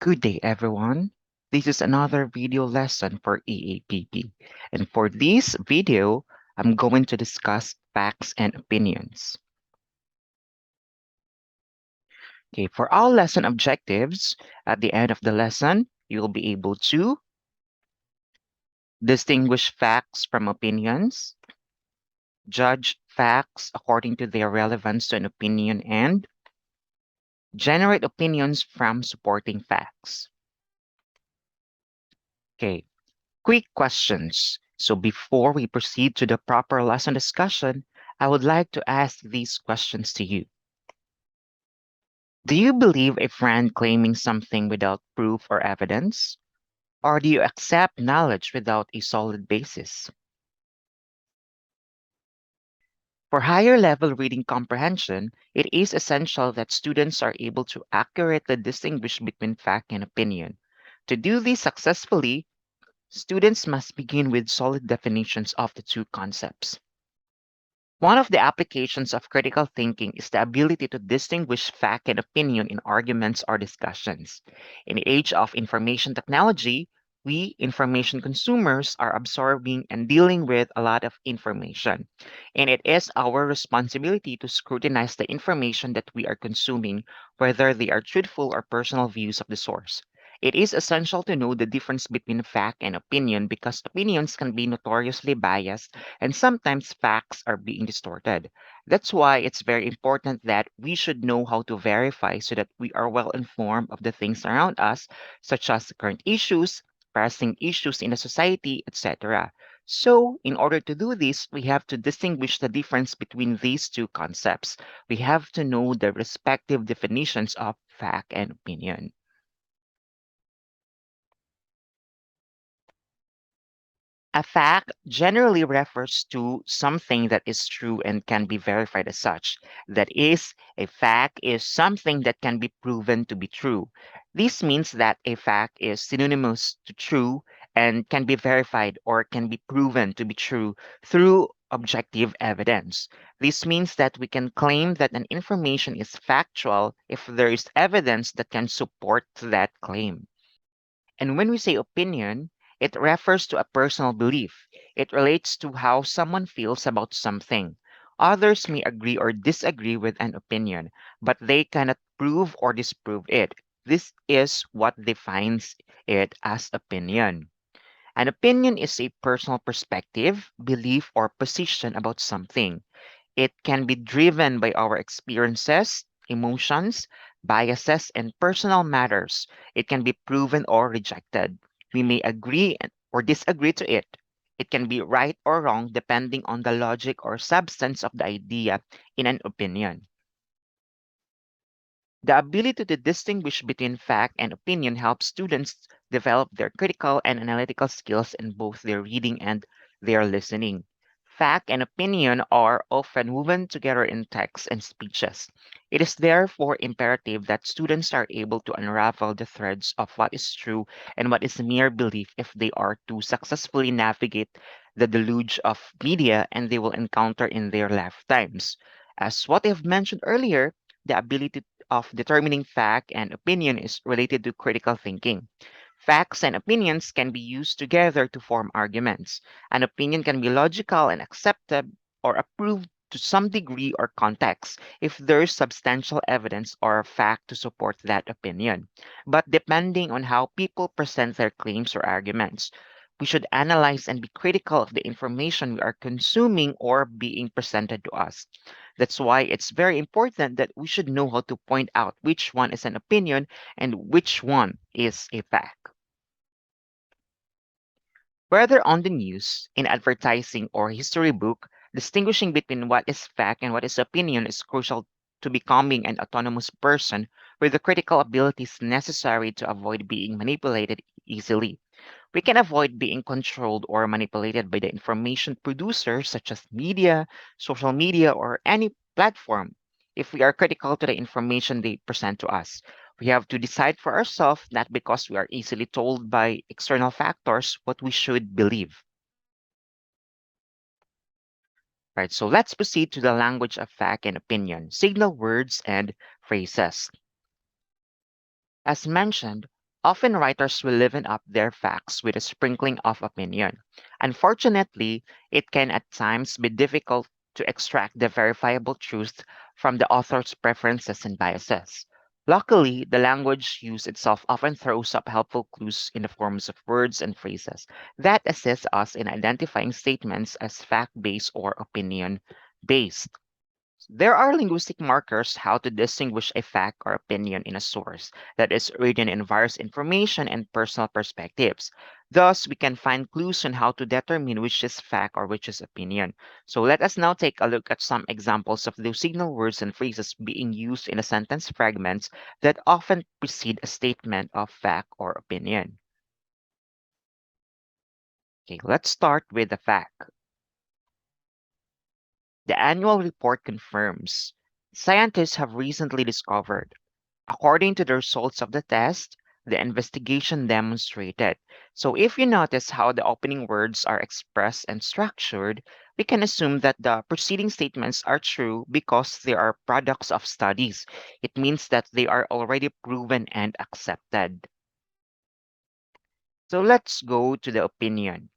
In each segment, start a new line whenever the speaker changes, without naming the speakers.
Good day, everyone. This is another video lesson for EAPP. And for this video, I'm going to discuss facts and opinions. Okay, for all lesson objectives, at the end of the lesson, you will be able to distinguish facts from opinions, judge facts according to their relevance to an opinion, and generate opinions from supporting facts. Okay, quick questions. So before we proceed to the proper lesson discussion, I would like to ask these questions to you. Do you believe a friend claiming something without proof or evidence? Or do you accept knowledge without a solid basis? For higher level reading comprehension, it is essential that students are able to accurately distinguish between fact and opinion. To do this successfully, students must begin with solid definitions of the two concepts. One of the applications of critical thinking is the ability to distinguish fact and opinion in arguments or discussions. In the age of information technology, we information consumers are absorbing and dealing with a lot of information. And it is our responsibility to scrutinize the information that we are consuming, whether they are truthful or personal views of the source. It is essential to know the difference between fact and opinion because opinions can be notoriously biased and sometimes facts are being distorted. That's why it's very important that we should know how to verify so that we are well informed of the things around us, such as current issues, pressing issues in the society, etc. So, in order to do this, we have to distinguish the difference between these two concepts. We have to know the respective definitions of fact and opinion. A fact generally refers to something that is true and can be verified as such. That is, a fact is something that can be proven to be true. This means that a fact is synonymous to true and can be verified or can be proven to be true through objective evidence. This means that we can claim that an information is factual if there is evidence that can support that claim. And when we say opinion, it refers to a personal belief. It relates to how someone feels about something. Others may agree or disagree with an opinion, but they cannot prove or disprove it. This is what defines it as opinion. An opinion is a personal perspective, belief, or position about something. It can be driven by our experiences, emotions, biases, and personal matters. It can be proven or rejected. We may agree or disagree to it. It can be right or wrong depending on the logic or substance of the idea in an opinion. The ability to distinguish between fact and opinion helps students develop their critical and analytical skills in both their reading and their listening. Fact and opinion are often woven together in texts and speeches. It is therefore imperative that students are able to unravel the threads of what is true and what is mere belief if they are to successfully navigate the deluge of media and they will encounter in their lifetimes. As what I've mentioned earlier, the ability of determining fact and opinion is related to critical thinking. Facts and opinions can be used together to form arguments. An opinion can be logical and accepted or approved to some degree or context if there is substantial evidence or fact to support that opinion. But depending on how people present their claims or arguments, we should analyze and be critical of the information we are consuming or being presented to us. That's why it's very important that we should know how to point out which one is an opinion and which one is a fact. Whether on the news, in advertising, or history book, distinguishing between what is fact and what is opinion is crucial to becoming an autonomous person with the critical abilities necessary to avoid being manipulated easily. We can avoid being controlled or manipulated by the information producers such as media, social media, or any platform if we are critical to the information they present to us. We have to decide for ourselves, not because we are easily told by external factors, what we should believe. Right, so let's proceed to the language of fact and opinion, signal words and phrases. As mentioned, Often writers will liven up their facts with a sprinkling of opinion. Unfortunately, it can at times be difficult to extract the verifiable truth from the author's preferences and biases. Luckily, the language used itself often throws up helpful clues in the forms of words and phrases that assist us in identifying statements as fact based or opinion based. There are linguistic markers how to distinguish a fact or opinion in a source that is written in various information and personal perspectives. Thus, we can find clues on how to determine which is fact or which is opinion. So let us now take a look at some examples of those signal words and phrases being used in a sentence fragments that often precede a statement of fact or opinion. Okay, let's start with the fact. The annual report confirms scientists have recently discovered. According to the results of the test, the investigation demonstrated. So if you notice how the opening words are expressed and structured, we can assume that the preceding statements are true because they are products of studies. It means that they are already proven and accepted. So let's go to the opinion.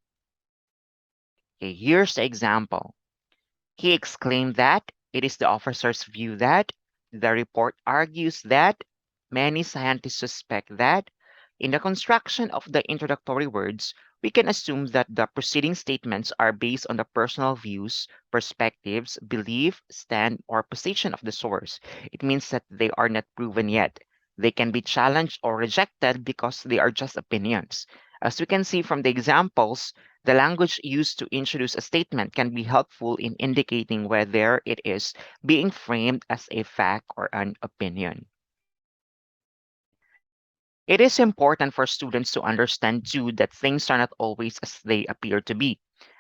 Okay, here's the example. He exclaimed that it is the officer's view that the report argues that many scientists suspect that in the construction of the introductory words, we can assume that the preceding statements are based on the personal views, perspectives, belief, stand, or position of the source. It means that they are not proven yet. They can be challenged or rejected because they are just opinions. As we can see from the examples, the language used to introduce a statement can be helpful in indicating whether it is being framed as a fact or an opinion. It is important for students to understand too that things are not always as they appear to be.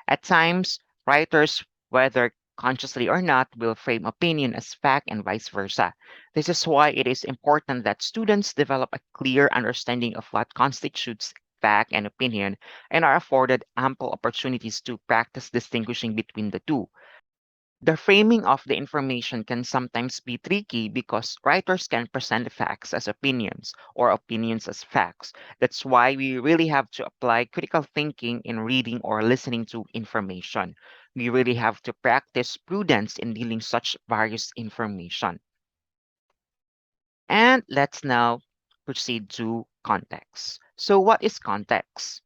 At times, writers, whether consciously or not, will frame opinion as fact and vice versa. This is why it is important that students develop a clear understanding of what constitutes fact and opinion and are afforded ample opportunities to practice distinguishing between the two. The framing of the information can sometimes be tricky because writers can present facts as opinions or opinions as facts. That's why we really have to apply critical thinking in reading or listening to information. We really have to practice prudence in dealing such various information. And let's now proceed to context. So what is context?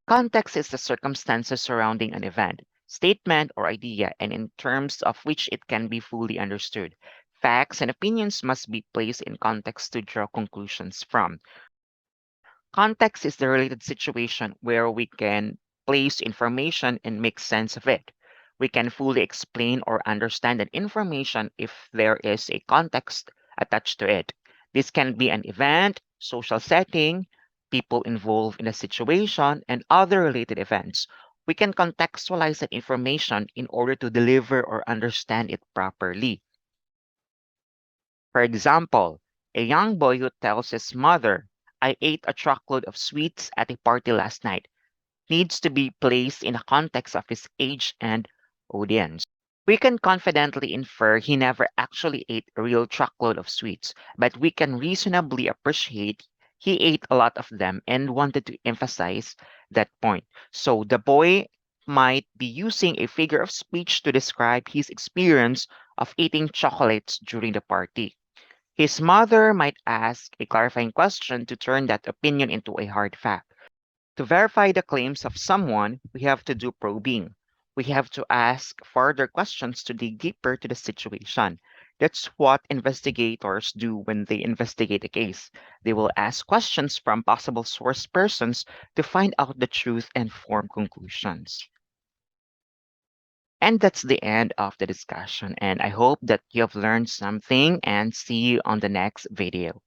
Context is the circumstances surrounding an event, statement, or idea, and in terms of which it can be fully understood. Facts and opinions must be placed in context to draw conclusions from. Context is the related situation where we can place information and make sense of it. We can fully explain or understand an information if there is a context attached to it. This can be an event, social setting, people involved in a situation, and other related events. We can contextualize that information in order to deliver or understand it properly. For example, a young boy who tells his mother, I ate a truckload of sweets at a party last night, needs to be placed in the context of his age and audience. We can confidently infer he never actually ate a real truckload of sweets, but we can reasonably appreciate he ate a lot of them and wanted to emphasize that point. So the boy might be using a figure of speech to describe his experience of eating chocolates during the party. His mother might ask a clarifying question to turn that opinion into a hard fact. To verify the claims of someone, we have to do probing. We have to ask further questions to dig deeper to the situation. That's what investigators do when they investigate a case. They will ask questions from possible source persons to find out the truth and form conclusions. And that's the end of the discussion. And I hope that you have learned something and see you on the next video.